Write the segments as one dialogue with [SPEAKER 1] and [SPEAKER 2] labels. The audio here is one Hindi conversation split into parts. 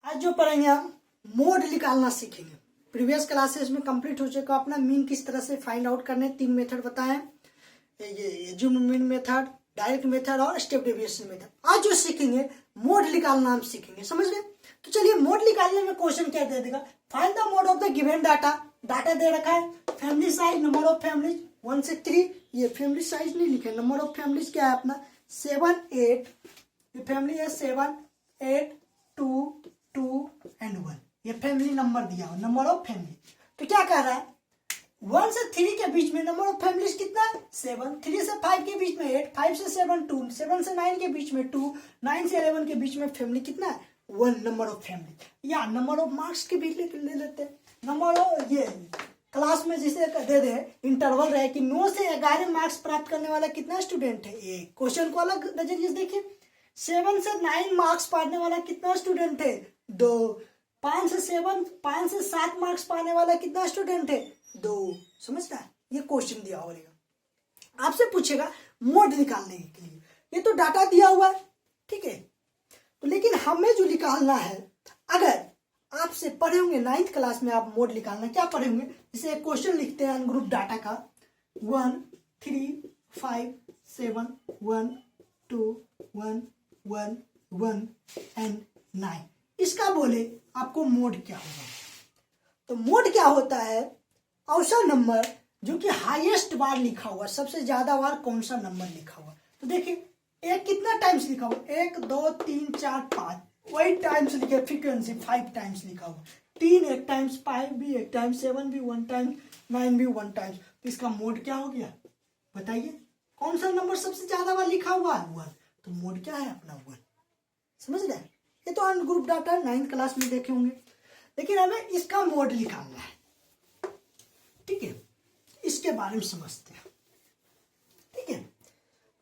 [SPEAKER 1] आज जो पढ़ेंगे हम मोड निकालना सीखेंगे। प्रीवियस क्लासेस में कंप्लीट हो चुका अपना मीन किस तरह से फाइंड आउट करने, 3 मेथड बताए, ये zoom mean method, direct method और स्टेप डेविएशन मेथड। आज जो सीखेंगे मोड निकालना हम सीखेंगे, समझ गए। तो चलिए मोड निकालने में क्वेश्चन क्या दे देगा, find the mode of the given data. Data दे रखा है, family size, number of families 1 से 3। ये फैमिली साइज नहीं लिखे, नंबर ऑफ फैमिलीज क्या है अपना 7 8। ये फैमिली है 7 8 2 2 एंड 1। ये फैमिली नंबर दिया हुआ, नंबर ऑफ फैमिली। तो क्या कह रहा है 1 से 3 के बीच में नंबर ऑफ फैमिलीज कितना है 7, 3 से 5 के बीच में 8, 5 से 7 2, 7 से 9 के बीच में 2, 9 से 11 के बीच में फैमिली कितना है 1 नंबर ऑफ फैमिली। या नंबर ऑफ मार्क्स के बीच ले लेते हैं, नंबर ऑफ ये क्लास में जिसे दे दे इंटरवल रहे कि 9 से 11 मार्क्स प्राप्त करने वाला कितना स्टूडेंट है। ये क्वेश्चन को अलग नजरिए से देखिए, 7 से 9 मार्क्स पाने वाला कितना स्टूडेंट है 2, 5 से 7 मार्क्स पाने वाला कितना स्टूडेंट है 2। समझता है, ये क्वेश्चन दिया होगा, आपसे पूछेगा मोड निकालने के लिए। ये तो डाटा दिया हुआ है, ठीक है। तो लेकिन हमें जो निकालना है, अगर आपसे पढ़े होंगे 9th क्लास में आप मोड निकालना क्या पढ़े होंगे, जैसे एक क्वेश्चन लिखते हैं अनग्रुप डाटा का 1 3 5 7 1 2 1 1 1 एंड 9। इसका बोले आपको मोड क्या होगा। तो मोड क्या होता है, औसत नंबर जो कि हाईएस्ट बार लिखा हुआ, सबसे ज्यादा बार कौन सा नंबर लिखा हुआ। तो देखिए एक कितना टाइम्स लिखा हुआ 1 2 3 4 5, वही टाइम्स लिखे, फ्रीक्वेंसी 5 टाइम्स लिखा हुआ, 3 एक टाइम्स, 5 भी एक टाइम्स, 7 भी 1 टाइम्स, 9 भी 1 टाइम्स। तो इसका मोड क्या हो गया बताइए, कौन सा नंबर सबसे ज्यादा बार लिखा हुआ है 1। तो मोड क्या है अपना 1। समझ रहे हैं, ये तो अनग्रुप डाटा 9th क्लास में देखे होंगे, लेकिन हमें इसका मोड निकालना है, ठीक है। इसके बारे में समझते हैं, ठीक है।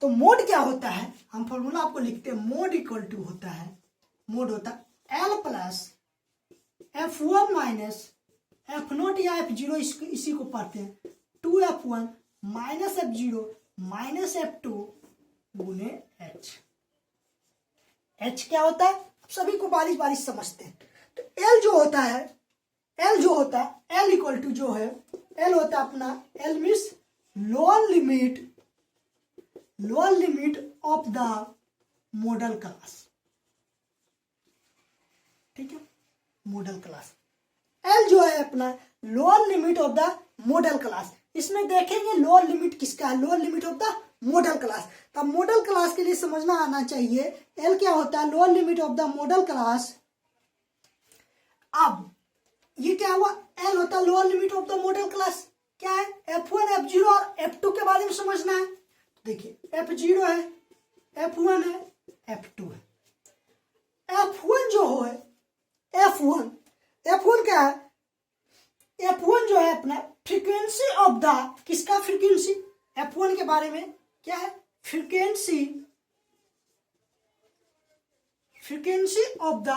[SPEAKER 1] तो मोड क्या होता है, हम फॉर्मूला आपको लिखते हैं, मोड इक्वल टू होता है, मोड होता है L plus F1 minus F0 या F0, इसी को पढ़ते हैं 2F1 minus F0 minus F2 गुने H। H क्या होता है सभी को बारिश बारिश समझते हैं। तो L जो होता है, L इक्वल टू जो है, L होता है अपना, L means lower limit of the model class, ठीक है। मॉडल क्लास L जो है अपना lower limit of the model class. इसमें देखेंगे लोअर लिमिट किसका है, lower limit of the model class. तब मॉडल क्लास के लिए समझना आना चाहिए L क्या होता है, lower limit of the model class. अब ये क्या हुआ, L होता है lower limit of the model class, क्या है F1 F0 और F2 के बारे में समझना है। देखिए F0 है, F1 है, F2 है। F1 जो है, F1 क्या है, F1 जो है अपना फ्रीक्वेंसी ऑफ द, किसका फ्रीक्वेंसी, F1 के बारे में क्या है फ्रीक्वेंसी ऑफ द,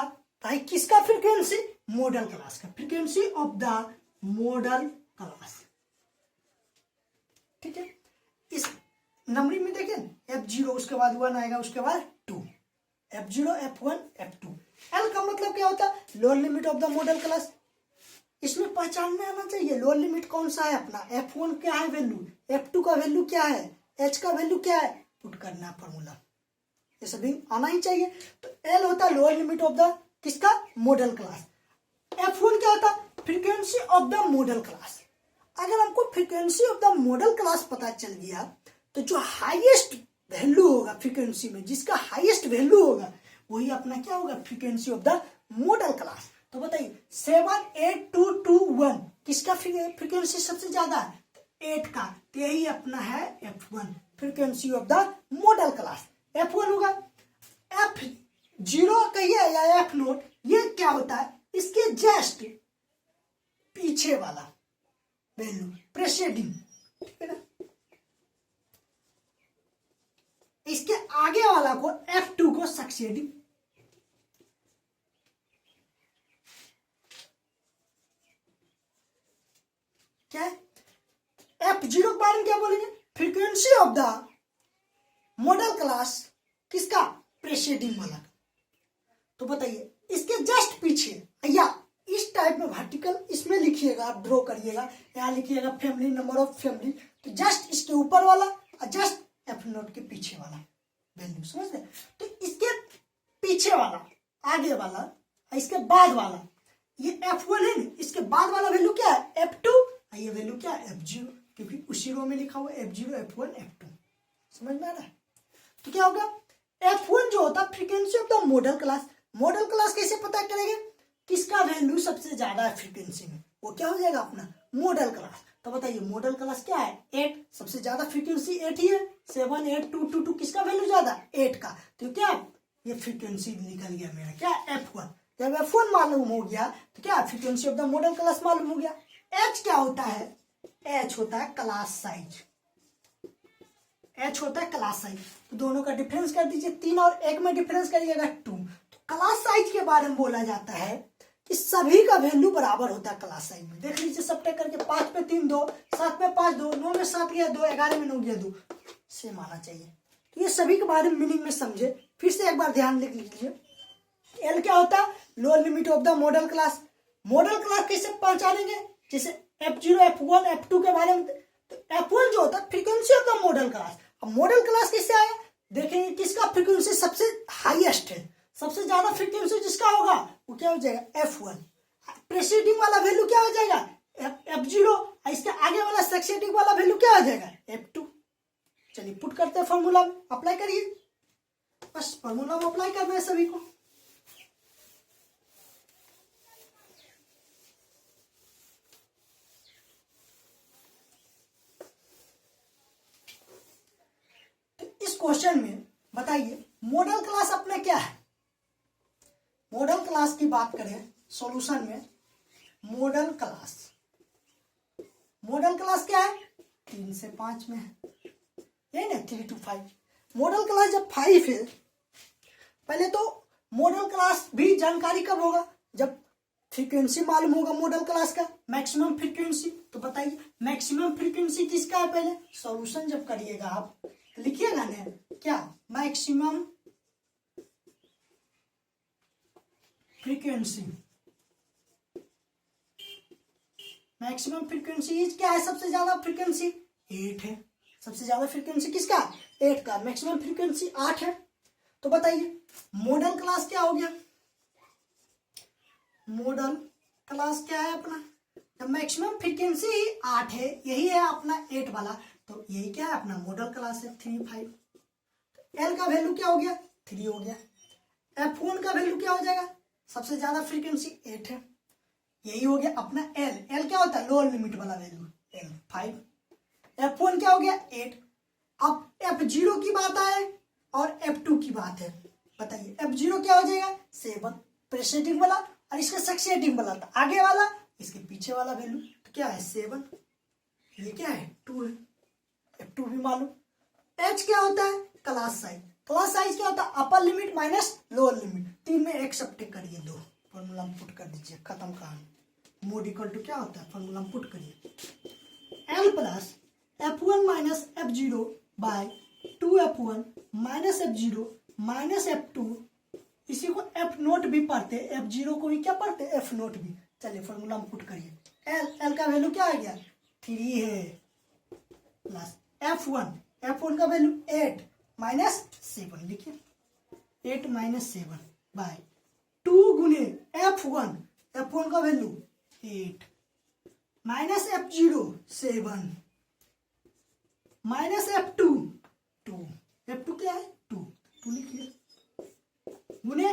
[SPEAKER 1] भाई किसका फ्रीक्वेंसी, मॉडल क्लास का frequency of the model class, ठीक है। इस नंबरिंग में देखें F0 उसके बाद 1 आएगा, उसके बाद 2, F0 F1 F2। L का मतलब क्या होता है lower limit of the model class. इसमें पहचान में आना चाहिए लोअर लिमिट कौन सा है अपना, F1 क्या है वैल्यू, F2 का वैल्यू क्या है, H का वैल्यू क्या है, पुट करना है फॉर्मूला, ये सभी आना ही चाहिए। तो L होता है लोअर लिमिट ऑफ द किसका मॉडल क्लास। F1 क्या होता है frequency of the model class. अगर हमको frequency of the model class पता चल गया तो जो हाईएस्ट वैल्यू होगा फ्रीक्वेंसी में, जिसका हाईएस्ट वैल्यू होगा वही अपना क्या होगा frequency of the model class. तो बताइए 7 8 2 2 1 किसका फ्रीक्वेंसी सबसे ज्यादा है, 8 का, तो यही अपना है F1 frequency of the model class. F1 होगा, F0 कहिए या F0, ये क्या होता है इसके जस्ट पीछे वाला वैल्यू, प्रेसीडिंग, ठीक है ना। इसके आगे वाला को F2 को सक्सेडिंग, क्या है F0 के बारे में क्या बोलेंगे, frequency of the model class किसका प्रेसीडिंग वाला। तो बताइए इसके जस्ट पीछे या इस टाइप में वर्टिकल इसमें लिखिएगा, आप ड्रॉ करिएगा, यहाँ लिखिएगा फैमिली, नंबर ऑफ फैमिली, तो जस्ट इसके ऊपर वाला और जस्ट एफ नोट के पीछे वाला वैल्यू, समझ रहे? तो इसके पीछे वाला, आगे वाला, इसके बाद वाला, ये F1 है ना, इसके बाद वाला वैल्यू क्या है? F2, ये वैल्यू क्या है? F0, क्योंकि उसी रो में लिखा हुआ है F0, F1, F2, समझ में आ रहा है? तो क्या होगा? F1 जो होता है frequency of the model class. Model class कैसे पता करेंगे? किसका वैल्यू सबसे ज्यादा है फ्रीक्वेंसी में, वो क्या हो जाएगा? अपना मॉडल क्लास। तो बताइए मॉडल क्लास क्या है? 8, सबसे ज्यादा फ्रीक्वेंसी 8 ही है, 7, 8, 2, 2, 2, किसका वैल्यू ज्यादा? 8 का। तो क्या ये फ्रीक्वेंसी निकल गया मेरा, क्या? F1। जब F1 मालूम हो गया तो क्या frequency of the model class मालूम हो गया। H क्या होता है? H होता है क्लास साइज, H होता है क्लास साइज। तो दोनों का डिफरेंस कर दीजिए, 3 और 1 में डिफरेंस करिएगा 2। तो क्लास साइज के बारे में बोला जाता है कि सभी का वैल्यू बराबर होता है क्लास साइज में। देख लीजिए सब करके, 5 पे 3 2, 7 पे 5 2, 9 में 7 गया 2, 11 में 9 गया 2, सेम आना चाहिए। तो ये सभी के बारे में मीनिंग में समझे। फिर से एक बार ध्यान लिख लीजिए, एल क्या होता है? Lower limit of the model class. Model class कैसे पहचानेंगे? जैसे F0, F1, F2 के बारे में, तो F1 जो होता है frequency of the model class. अब मॉडल क्लास कैसे आया? देखेंगे किसका फ्रीक्वेंसी सबसे हाईएस्ट है, सबसे ज्यादा फ्रीक्वेंसी जिसका होगा वो क्या हो जाएगा? F1। प्रेसीडिंग वाला वैल्यू क्या हो जाएगा? F0। इसके आगे वाला सक्सेसिव वाला वैल्यू क्या हो जाएगा? F2। चलिए पुट करते हैं फॉर्मूला में, अप्लाई करिए, बस फॉर्मूला में अप्लाई करना है सभी को। क्वेश्चन में बताइए मॉडल क्लास अपना क्या है? मॉडल क्लास की बात करें सॉल्यूशन में, मॉडल क्लास क्या है? 3 से 5 में है, यही ना, 3 to 5। मॉडल क्लास जब 5 है, पहले तो मॉडल क्लास भी जानकारी कब होगा? जब फ्रीक्वेंसी मालूम होगा मॉडल क्लास का, मैक्सिमम फ्रीक्वेंसी। तो बताइए मैक्सिमम फ्रीक्वेंसी किसका है? पहले सॉल्यूशन जब करिएगा आप लिखिएगा ना, क्या? Maximum frequency, maximum frequency is क्या है? सबसे ज्यादा फ्रीक्वेंसी 8 है। सबसे ज्यादा फ्रीक्वेंसी किसका? 8 का। मैक्सिमम फ्रीक्वेंसी 8 है। तो बताइए मॉडल क्लास क्या हो गया? मॉडल क्लास क्या है अपना? जब मैक्सिमम फ्रीक्वेंसी 8 है, यही है अपना 8 वाला, तो यही क्या है? अपना मॉडल क्लास है 3, 5। एल का वैल्यू क्या हो गया? 3 हो गया। F1 का वैल्यू क्या हो जाएगा? सबसे ज्यादा फ्रीक्वेंसी 8 है, यही हो गया अपना एल। एल क्या होता है? लोअर लिमिट वाला वैल्यू, एल 5। F1 क्या हो गया? 8। अब F0 की बात आए और F2 की बात है, बताइए F0 क्या हो जाएगा? 7 प्रेसीडिंग वाला, और इसका सक्सेसिव वाला था आगे वाला, इसके पीछे वाला वैल्यू तो क्या है? 7। ये क्या है? 2 है। F2 भी मालूम। H क्या होता है? Class size. क्लास साइज क्या होता है? Upper limit minus lower limit. 3 में एक सब्ट्रैक्ट करिए 2, फॉर्मूला में पुट कर दीजिए, खत्म कहानी। मोड इक्वल टू क्या होता है? फॉर्मूला में पुट करिए, L plus F1 minus F0 by 2F1 minus F0 minus F2। इसी को F नोट भी पढ़ते, F0 को भी क्या पढ़ते? F नोट भी। चलिए फॉर्मूला में पुट करिए, L का वैल्यू क्या आ गया? 3 है, प्लस F1 का वैल्यू 8 माइनस 7, लिखिए 8 माइनस 7 बाय 2 गुने F1 का value 8 minus F0 7 minus F2 2। F2 क्या है? 2 लिखिए, गुने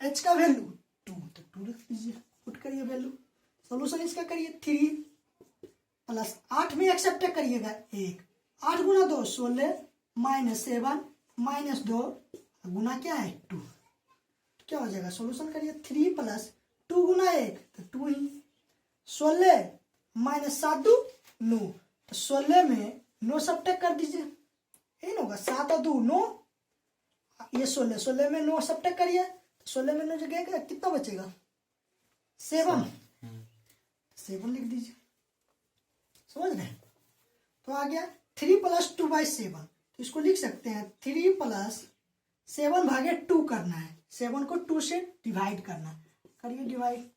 [SPEAKER 1] H का वैल्यू 2, तो 2 लिख लीजिए, पुट करिए वैल्यू। सोल्यूशन इसका करिए 3 प्लस 8 में एक्सेप्ट करिएगा 1, 8 गुना 2 16 माइनस 7 माइनस 2 गुना क्या है? 2। तो क्या हो जाएगा? सोल्यूशन करिए 3 प्लस 2 गुना 1 तो 2 ही, 16 माइनस 7 2 9, तो 16 में 9 सब्ट्रैक्ट कर दीजिए, यही ना होगा, 7 और 2 9, ये 16 में 9 सब्ट्रैक्ट करिए, 16 में 9 जगह कितना बचेगा? 7 लिख दीजिए, समझ रहे? तो आ गया 3 + 2/7, तो इसको लिख सकते हैं 3 + 7 भागे 2 करना है, 7 को 2 से डिवाइड करना, करिए डिवाइड।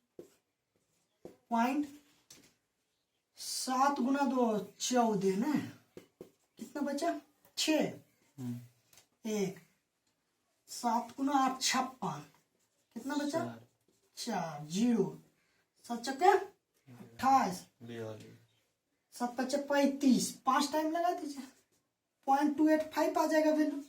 [SPEAKER 1] 7 गुना 2 14 ना, कितना बचा 6, 1 7 गुना 8 56, कितना बचा 4 0 7 चक्के 28 7 पचे 35, 5 टाइम लगा दीजिए 0.285 आ जाएगा वैल्यू।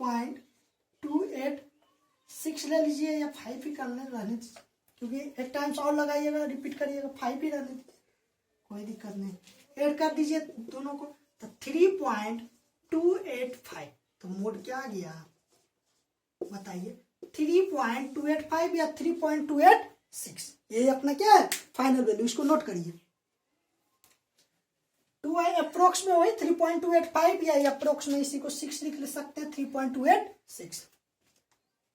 [SPEAKER 1] 0.286 ले लीजिए या 5 ही करने रहने दीजिए, क्योंकि एक टाइम्स और लगाइएगा रिपीट करिएगा 5 ही रहने दीजिए, कोई दिक्कत नहीं। ऐड कर दीजिए दोनों को, तो 3.285, तो मोड क्या आ गया बताइए, 3.285 या 3.286, ये अपना क्या है फाइनल वैल्यू, इसको नोट करिए। 2 अप्रोक्स में वही 3.285 या अप्रोक्स में इसी को 6 लिख सकते हैं 3.286।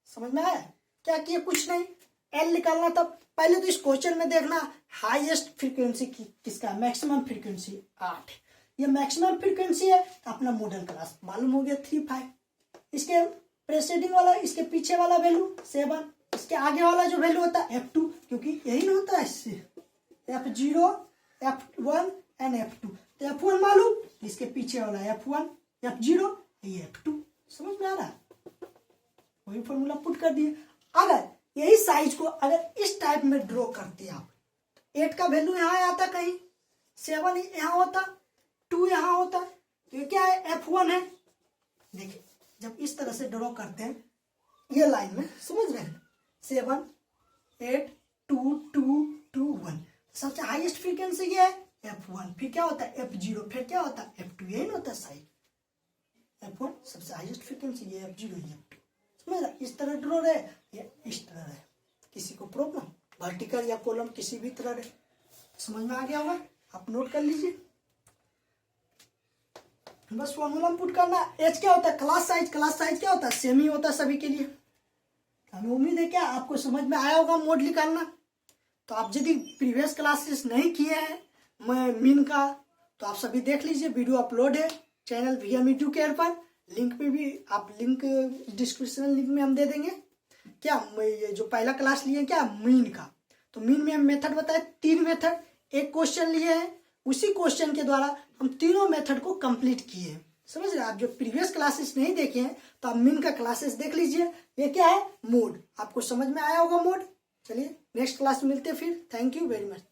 [SPEAKER 1] समझ में आया क्या किए, कुछ नहीं। एल निकालना था, पहले तो इस क्वेश्चन में देखना हाईएस्ट फ्रीक्वेंसी किसका है, मैक्सिमम फ्रीक्वेंसी 8, ये मैक्सिमम फ्रीक्वेंसी है, तो अपना मॉडल क्लास मालूम हो गया 3.5। इसके प्रेसीडिंग वाला, इसके पीछे वाला वैल्यू 7, इसके आगे वाला जो वैल्यू होता है F2, क्योंकि यही ना होता है इससे F0 F1 एंड F2, तो F1 मालूम, इसके पीछे वाला F1 F0 ये F2। समझ में आ रहा है, वही फॉर्मूला पुट कर दिए। अगर यही साइज को अगर इस टाइप में ड्रॉ करते आप, 8 का वैल्यू यहाँ आता, कहीं 7 यहाँ होता, 2 यहाँ होता, तो ये क्या है F1 है। देखिए जब इस तरह से ड्रॉ करते हैं ये लाइन में, समझ रहे हैं 7 8 2 2 2 1, सबसे हाईएस्ट फ्रीक्वेंसी ये है F1, फिर क्या होता है F0, फिर क्या होता है F2, यही ना होता है साइज। F1 सबसे हाईएस्ट फ्रीक्वेंसी, ये F0 ये F2, समझ रहे, इस तरह ड्रॉ रहे, ये इस तरह रहे। किसी को प्रॉब्लम वर्टिकल या कॉलम किसी भी तरह रहे, समझ में आ गया होगा, आप नोट कर लीजिए। बस फॉर्मूला में पुट करना। एच क्या होता है क्लास साइज, क्लास साइज क्या होता है सेम ही होता है सभी के लिए। हमें उम्मीद है क्या आपको समझ में आया होगा मोड निकालना। तो आप यदि प्रीवियस क्लासेस नहीं किए हैं मैं मीन का, तो आप सभी देख लीजिए, वीडियो अपलोड है चैनल VM एडुकेयर पर, लिंक पे भी आप लिंक डिस्क्रिप्शन लिंक में हम दे देंगे। क्या ये जो पहला क्लास लिए क्या मीन का, तो मीन में हम मेथड बताए 3 मेथड, एक क्वेश्चन लिए हैं, उसी क्वेश्चन के द्वारा हम तीनों मेथड को कंप्लीट किए हैं। समझ रहे, आप जो प्रीवियस क्लासेस नहीं देखे हैं तो आप मीन का क्लासेस देख लीजिए। ये क्या है मोड, आपको समझ में आया होगा मोड। चलिए नेक्स्ट क्लास में मिलते हैं फिर, थैंक यू वेरी मच।